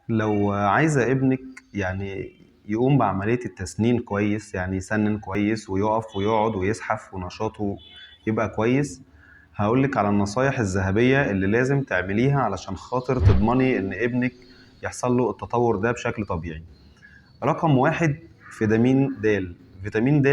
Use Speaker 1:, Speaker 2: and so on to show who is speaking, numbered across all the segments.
Speaker 1: لو عايزة ابنك يعني يقوم بعملية التسنين كويس، يعني يسنن كويس ويقف ويقعد ويزحف ونشاطه يبقى كويس، هقولك على النصايح الذهبية اللي لازم تعمليها علشان خاطر تضمني إن ابنك يحصل له التطور ده بشكل طبيعي. رقم واحد، فيتامين د. فيتامين د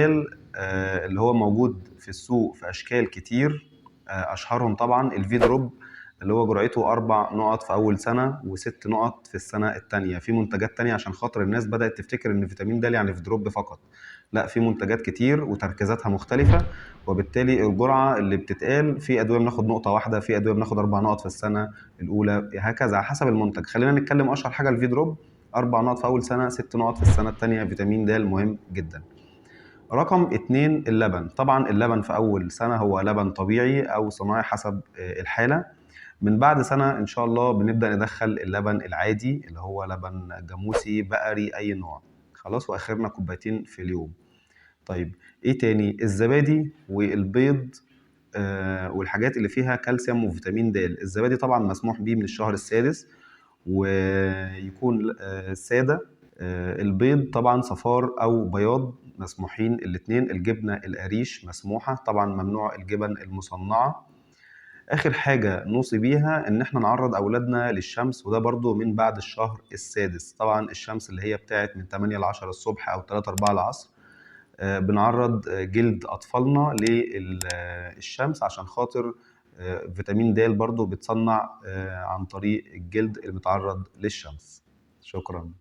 Speaker 1: اللي هو موجود في السوق في أشكال كتير. أشهرهم طبعا الفي دروب، اللي هو جرعته 4 نقط في أول سنة و6 نقط في السنة التانية. في منتجات تانية عشان خاطر الناس بدأت تفتكر إن فيتامين د يعني في دروب فقط. لا، في منتجات كتير وتركيزاتها مختلفة، وبالتالي الجرعة اللي بتتقال في أدوية بناخد نقطة واحدة، في أدوية بناخد 4 نقط في السنة الأولى، هكذا على حسب المنتج. خلينا نتكلم أشهر حاجة الفي دروب، 4 نقط في أول سنة، 6 نقط في السنة التانية. فيتامين د مهم جدا. رقم اتنين، اللبن. طبعا اللبن في أول سنة هو لبن طبيعي أو صناعي حسب الحالة. من بعد سنة إن شاء الله بنبدأ ندخل اللبن العادي اللي هو لبن جاموسي بقري أي نوع. خلاص، وآخرنا كوبايتين في اليوم. طيب، إيه تاني؟ الزبادي والبيض والحاجات اللي فيها كالسيوم وفيتامين د. الزبادي طبعا مسموح بيه من الشهر السادس ويكون سادة. البيض طبعا صفار أو بياض مسموحين الاتنين. الجبنة القريش مسموحة طبعا، ممنوع الجبن المصنعة. آخر حاجة نوصي بيها إن إحنا نعرض أولادنا للشمس، وده برضو من بعد الشهر السادس. طبعا الشمس اللي هي بتاعت من 8 ل 10 الصبح أو 3 4 العصر، بنعرض جلد أطفالنا للشمس عشان خاطر فيتامين د برضو بتصنع عن طريق الجلد المتعرض للشمس. شكرا.